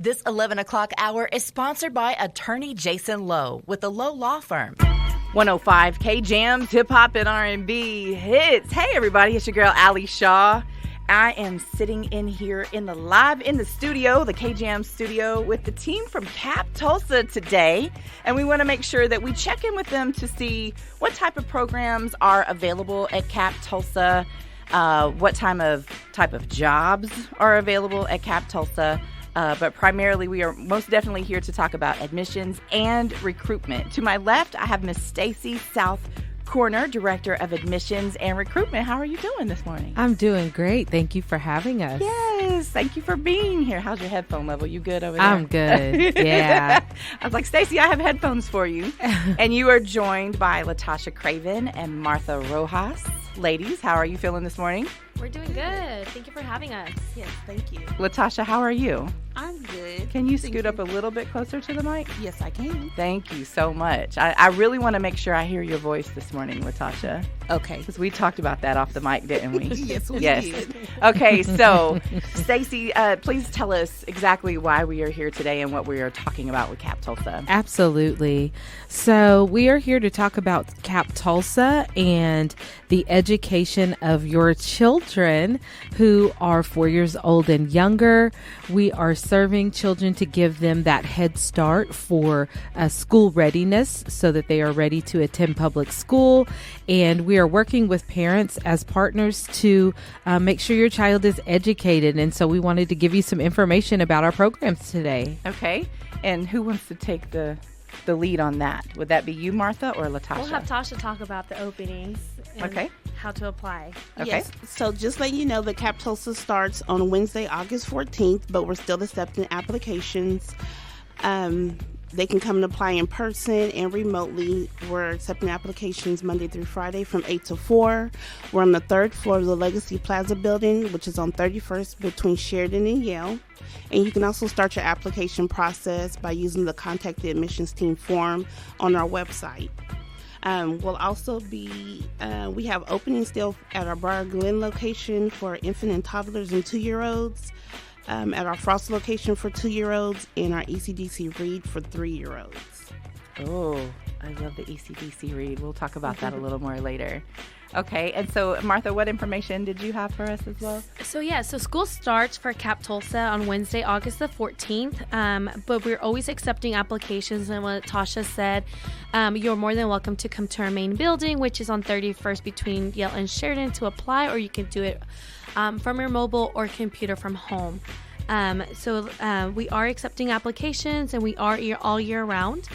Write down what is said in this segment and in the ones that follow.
This 11 o'clock hour is sponsored by attorney Jason Lowe with the Lowe Law Firm. 105 KJamz, hip-hop and R&B hits. Hey, everybody, it's your girl, Ali Shaw. I am sitting in here in the studio, the KJamz studio, with the team from CAP Tulsa today. And we want to make sure that we check in with them to see what type of programs are available at CAP Tulsa, what type of jobs are available at CAP Tulsa. But primarily, we are most definitely here to talk about admissions and recruitment. To my left, I have Miss Stacy South Corner, Director of Admissions and Recruitment. How are you doing this morning? I'm doing great. Thank you for having us. Yes, thank you for being here. How's your headphone level? You good over there? I'm good. Yeah. I was like, Stacy, I have headphones for you. And you are joined by Latasha Craven and Martha Rojas. Ladies, how are you feeling this morning? We're doing good. Thank you for having us. Yes, thank you. Latasha, how are you? I'm good. Can you scoot up a little bit closer to the mic? Yes, I can. Thank you so much. I really want to make sure I hear your voice this morning, Latasha. Okay. Because we talked about that off the mic, didn't we? Yes, we did. Okay, so Stacy, please tell us exactly why we are here today and what we are talking about with CAP Tulsa. Absolutely. So we are here to talk about CAP Tulsa and the education of your children who are 4 years old and younger. We are serving children to give them that head start for school readiness so that they are ready to attend public school. And we are working with parents as partners to make sure your child is educated. And so we wanted to give you some information about our programs today. Okay. And who wants to take the lead on that? Would that be you, Martha, or Latasha? We'll have Tasha talk about the openings and how to apply. Okay. Yes. So just letting you know that CAP Tulsa starts on Wednesday, August 14th, but we're still accepting applications. They can come and apply in person and remotely. We're accepting applications Monday through Friday from 8 to 4. We're on the third floor of the Legacy Plaza building, which is on 31st between Sheridan and Yale. And you can also start your application process by using the Contact the Admissions Team form on our website. We'll also be, we have openings still at our Briar Glen location for infant and toddlers and 2-year-olds. At our Frost location for 2-year-olds and our ECDC Reed for 3-year-olds. Oh, I love the ECDC Reed. We'll talk about that a little more later. Okay, and so Martha, what information did you have for us as well? So school starts for CAP Tulsa on Wednesday, August the 14th, but we're always accepting applications, and what Tasha said, you're more than welcome to come to our main building, which is on 31st between Yale and Sheridan to apply, or you can do it from your mobile or computer from home. We are accepting applications, and we are all year round.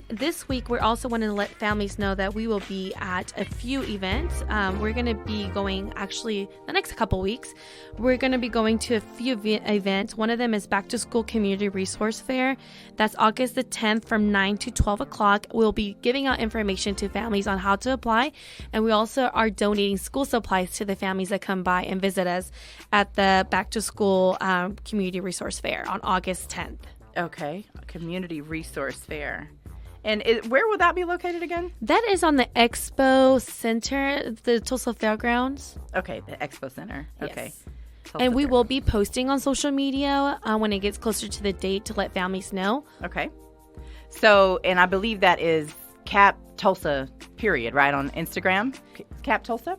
This week, we're also wanting to let families know that we will be at a few events. We're going to be going, actually, the next couple weeks, we're going to be going to a few events. One of them is Back to School Community Resource Fair. That's August the 10th from 9 to 12 o'clock. We'll be giving out information to families on how to apply. And we also are donating school supplies to the families that come by and visit us at the Back to School Community Resource Fair on August 10th. Okay, a community resource fair. And where will that be located again? That is on the Expo Center, the Tulsa Fairgrounds. Okay, the Expo Center. Okay. Yes. And we will be posting on social media when it gets closer to the date to let families know. Okay. So, and I believe that is CAP Tulsa, period, right, on Instagram? CAP Tulsa?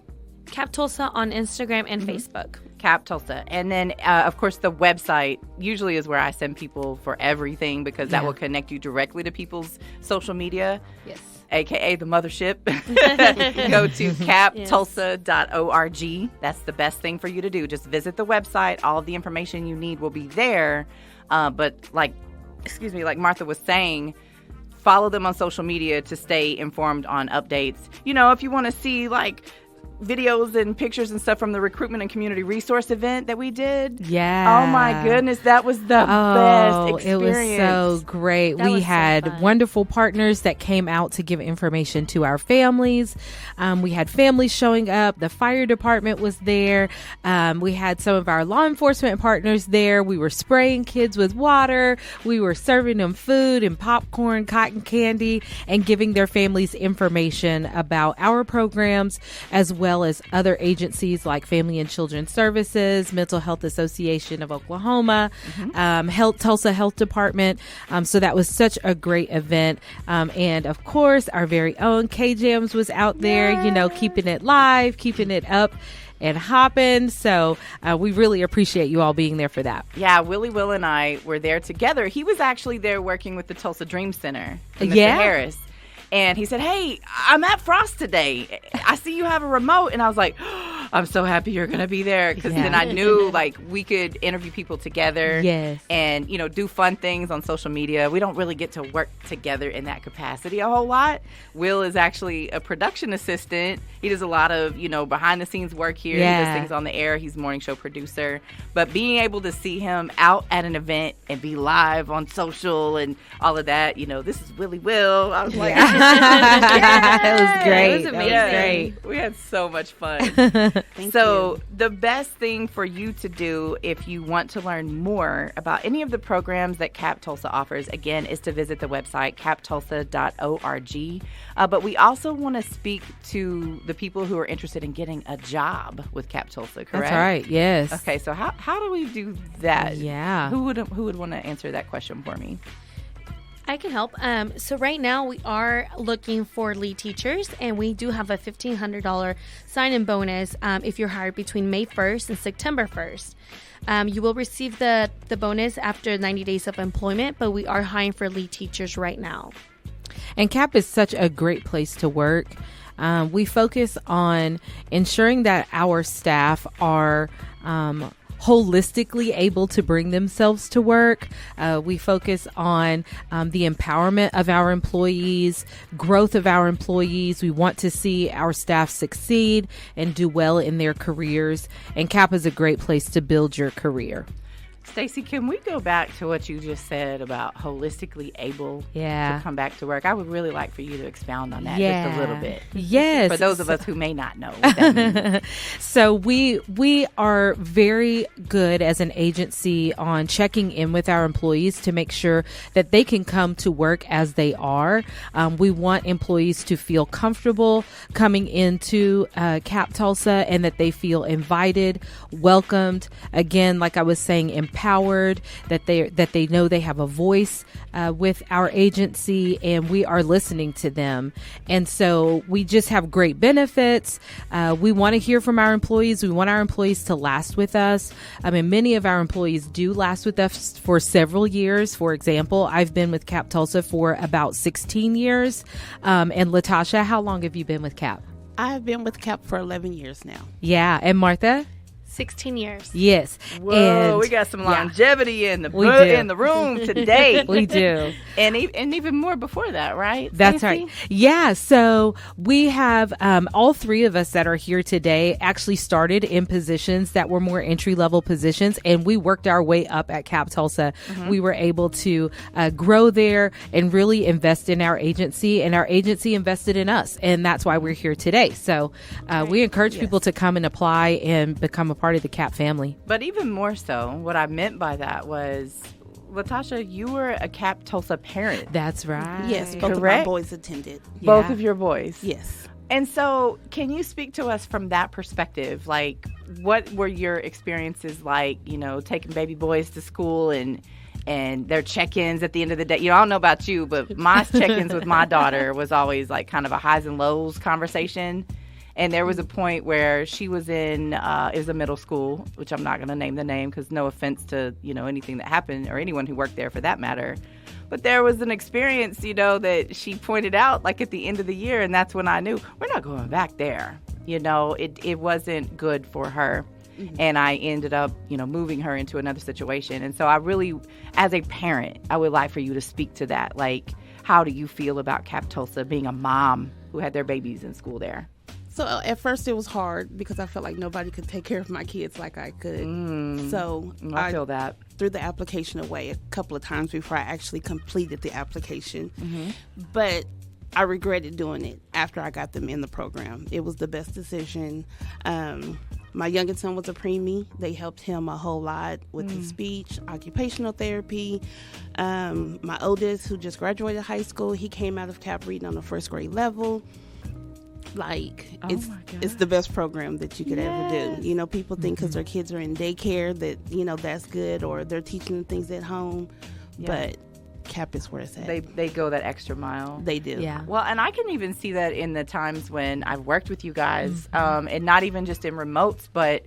CAP Tulsa on Instagram and Facebook. CAP Tulsa. And then, of course, the website usually is where I send people for everything because that will connect you directly to people's social media. Yes. AKA the mothership. Go to captulsa.org. That's the best thing for you to do. Just visit the website. All of the information you need will be there. But like Martha was saying, follow them on social media to stay informed on updates. You know, if you want to see like videos and pictures and stuff from the Recruitment and Community Resource event that we did. Yeah. Oh my goodness, that was the best experience. It was so great. We had wonderful partners that came out to give information to our families. We had families showing up. The fire department was there. We had some of our law enforcement partners there. We were spraying kids with water. We were serving them food and popcorn, cotton candy, and giving their families information about our programs as well well as other agencies like Family and Children's Services, Mental Health Association of Oklahoma, Tulsa Health Department. So that was such a great event. And of course, our very own KJamz was out there, keeping it live, keeping it up and hopping. So we really appreciate you all being there for that. Yeah, Will and I were there together. He was actually there working with the Tulsa Dream Center, Mr. Yeah. Harris. And he said, hey, I'm at Frost today. I see you have a remote. And I was like, oh, I'm so happy you're going to be there. Because then I knew, we could interview people together. Yes. And, do fun things on social media. We don't really get to work together in that capacity a whole lot. Will is actually a production assistant. He does a lot of, behind-the-scenes work here. Yeah. He does things on the air. He's a morning show producer. But being able to see him out at an event and be live on social and all of that, this is Willie Will. I was like... It was great. It was amazing. That was great. We had so much fun. Thank you. The best thing for you to do if you want to learn more about any of the programs that CAP Tulsa offers, again, is to visit the website captulsa.org. But we also want to speak to the people who are interested in getting a job with CAP Tulsa, correct? That's right. Yes. Okay, so how do we do that? Yeah. Who would want to answer that question for me? I can help. So right now we are looking for lead teachers, and we do have a $1,500 sign-in bonus if you're hired between May 1st and September 1st. You will receive the bonus after 90 days of employment, but we are hiring for lead teachers right now. And CAP is such a great place to work. We focus on ensuring that our staff are holistically able to bring themselves to work. We focus on the empowerment of our employees, growth of our employees. We want to see our staff succeed and do well in their careers. And CAP is a great place to build your career. Stacey, can we go back to what you just said about holistically able to come back to work? I would really like for you to expound on that just a little bit. Yes. For those of us who may not know what that means. So we are very good as an agency on checking in with our employees to make sure that they can come to work as they are. We want employees to feel comfortable coming into CAP Tulsa and that they feel invited, welcomed. Again, like I was saying, empowered, that they know they have a voice with our agency, and we are listening to them. And so we just have great benefits. We want to hear from our employees. We want our employees to last with us. I mean, many of our employees do last with us for several years. For example, I've been with CAP Tulsa for about 16 years. And Latasha, how long have you been with CAP? I've been with CAP for 11 years now. Yeah. And Martha? 16 years. Yes. Whoa, and we got some longevity in the room today. We do. And even more before that, right? That's Stacey? right. Yeah. So we have all three of us that are here today actually started in positions that were more entry level positions, and we worked our way up at CAP Tulsa. Mm-hmm. We were able to grow there and really invest in our agency, and our agency invested in us, and that's why we're here today. So we encourage people to come and apply and become a part of the CAP family. But even more so, what I meant by that was, Latasha, you were a CAP Tulsa parent. That's right. Yes, both of my boys attended. Both of your boys? Yes. And so can you speak to us from that perspective? Like, what were your experiences like, taking baby boys to school and their check-ins at the end of the day? I don't know about you, but my check-ins with my daughter was always like kind of a highs and lows conversation. And there was a point where she was in, it was a middle school, which I'm not going to name the name because no offense to, anything that happened or anyone who worked there for that matter. But there was an experience, that she pointed out like at the end of the year. And that's when I knew we're not going back there. It wasn't good for her. Mm-hmm. And I ended up, moving her into another situation. And so I really, as a parent, I would like for you to speak to that. Like, how do you feel about CAP Tulsa being a mom who had their babies in school there? So at first it was hard because I felt like nobody could take care of my kids like I could. So I feel that. Threw the application away a couple of times before I actually completed the application. Mm-hmm. But I regretted doing it after I got them in the program. It was the best decision. My youngest son was a preemie. They helped him a whole lot with his speech, occupational therapy. My oldest, who just graduated high school, he came out of CAP reading on the first grade level. Like, Oh it's my God. it's the best program that you could ever Yes. do. You know, people think because their kids are in daycare that, you know, that's good, or they're teaching them things at home. Yeah. But CAP is where it's at. They go that extra mile. They do. Yeah. Well, and I can even see that in the times when I've worked with you guys, and not even just in remotes, but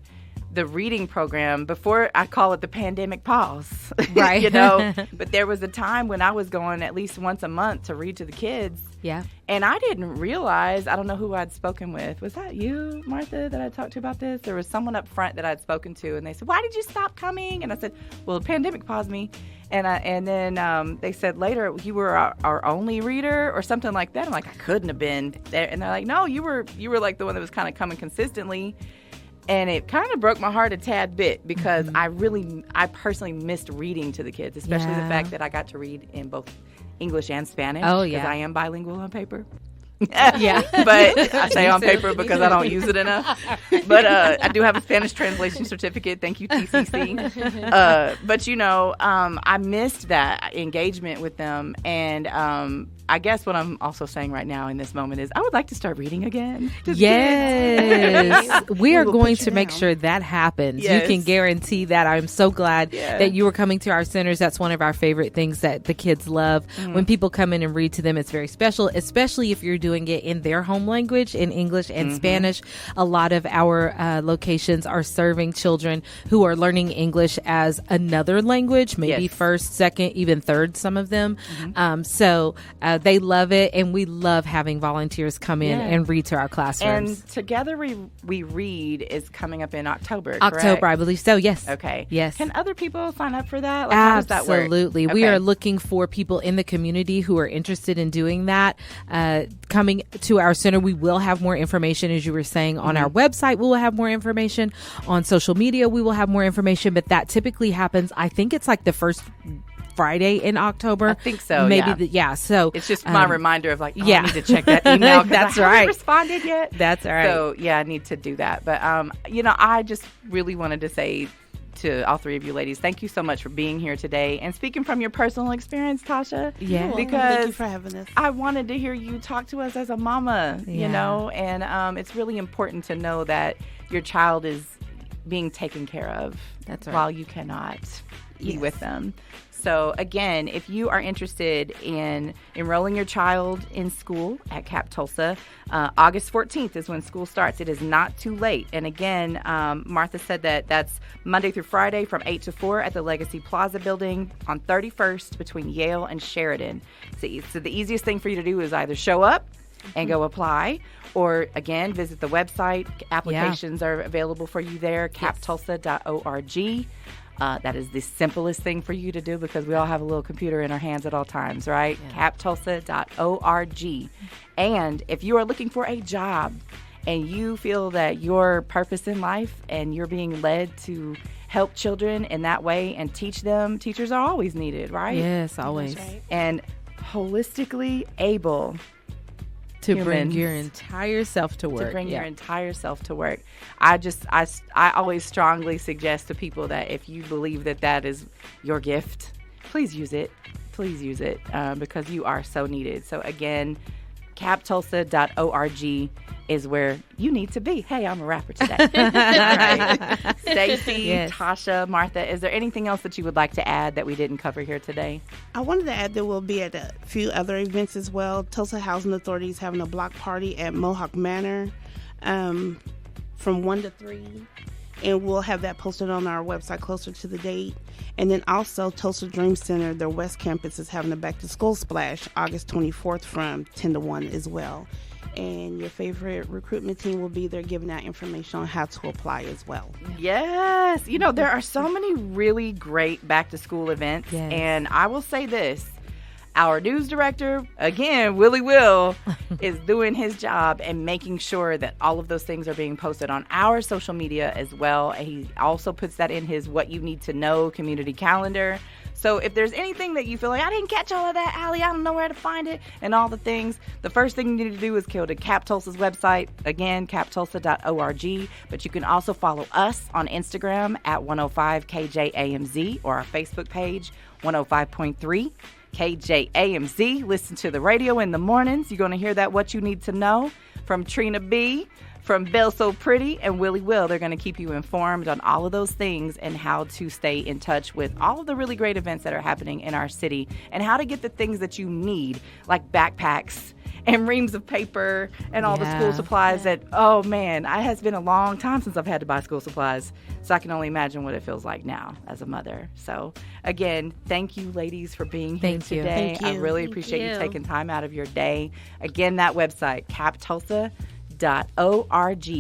the reading program before, I call it the pandemic pause, Right. you know, but there was a time when I was going at least once a month to read to the kids. Yeah. And I didn't realize, I don't know who I'd spoken with. Was that you, Martha, that I talked to about this? There was someone up front that I'd spoken to, and they said, why did you stop coming? And I said, well, the pandemic paused me. And then they said later, you were our only reader or something like that. I'm like, I couldn't have been there. And they're like, no, you were like the one that was kind of coming consistently. And it kind of broke my heart a tad bit because I personally missed reading to the kids, especially the fact that I got to read in both English and Spanish. Oh, because yeah. I am bilingual on paper. Yeah. But I say on paper because I don't use it enough. But I do have a Spanish translation certificate. Thank you, TCC. But, you know, I missed that engagement with them. And I guess what I'm also saying right now in this moment is I would like to start reading again. to the Yes. We are will going put to you make down. sure that happens. Yes. You can guarantee that. I'm so glad Yeah. that you were coming to our centers. That's one of our favorite things that the kids love. When people come in and read to them, it's very special, especially if you're doing it in their home language, in English and Spanish. A lot of our locations are serving children who are learning English as another language, maybe Yes. first, second, even third, some of them. So they love it, and we love having volunteers come in Yeah. and read to our classrooms. And Together We Read is coming up in October, correct? October, I believe so. Yes. Okay. Yes. Can other people sign up for that? Like, how does that work? Absolutely. We Okay. are looking for people in the community who are interested in doing that. Coming to our center, we will have more information, as you were saying, on our website. We will have more information on social media. We will have more information, but that typically happens. I think it's like the first Friday in October. I think so, Maybe. yeah. So It's just my reminder of like, oh, yeah. I need to check that email. 'Cause That's I haven't right. responded yet. That's right. So yeah, I need to do that. But you know, I just really wanted to say to all three of you ladies, thank you so much for being here today and speaking from your personal experience, Tasha. Yeah. Well, Because thank you for having us. I wanted to hear you talk to us as a mama, Yeah. you know, and it's really important to know that your child is being taken care of. That's right. While you cannot be Yes. with them. So again, if you are interested in enrolling your child in school at CAP Tulsa, August 14th is when school starts. It is not too late. And again, Martha said that that's Monday through Friday from 8 to 4 at the Legacy Plaza building on 31st between Yale and Sheridan. So the easiest thing for you to do is either show up and go apply, or again, visit the website. Applications are available for you there, captulsa.org. That is the simplest thing for you to do because we all have a little computer in our hands at all times, right? captulsa.org. And if you are looking for a job and you feel that your purpose in life and you're being led to help children in that way and teach them, teachers are always needed, right? Yes, always. And holistically able To bring humans. your entire self to work. to bring Yeah. your entire self to work. I always strongly suggest to people that if you believe that that is your gift, please use it. Please use it because you are so needed. So again, captulsa.org is where you need to be. Hey, I'm a rapper today. All right. Stacey, Yes. Tasha, Martha, is there anything else that you would like to add that we didn't cover here today? I wanted to add that we'll be at a few other events as well. Tulsa Housing Authority is having a block party at Mohawk Manor from 1 to 3. And we'll have that posted on our website closer to the date. And then also Tulsa Dream Center, their West Campus, is having a back to school splash August 24th from 10 to 1 as well. And your favorite recruitment team will be there giving out information on how to apply as well. Yes. You know, there are so many really great back to school events. Yes. And I will say this. Our news director, again, Willie Will, is doing his job and making sure that all of those things are being posted on our social media as well. And he also puts that in his What You Need to Know community calendar. So if there's anything that you feel like, I didn't catch all of that, Allie, I don't know where to find it, and all the things, the first thing you need to do is go to Cap Tulsa's website, again, captulsa.org. But you can also follow us on Instagram at 105 KJAMZ or our Facebook page, 105.3 KJAMZ. Listen to the radio in the mornings. You're going to hear that What You Need to Know. from Trina B, from Belle So Pretty, and Willie Will. They're going to keep you informed on all of those things and how to stay in touch with all of the really great events that are happening in our city and how to get the things that you need, like backpacks and reams of paper and all the school supplies that, oh man, it has been a long time since I've had to buy school supplies. So I can only imagine what it feels like now as a mother. So again, thank you ladies for being here today. Thank you. I really appreciate you taking time out of your day. Again, that website, captulsa.org,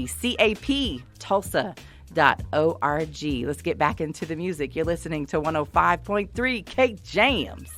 CAP Tulsa.org. Let's get back into the music. You're listening to 105.3 KJamz.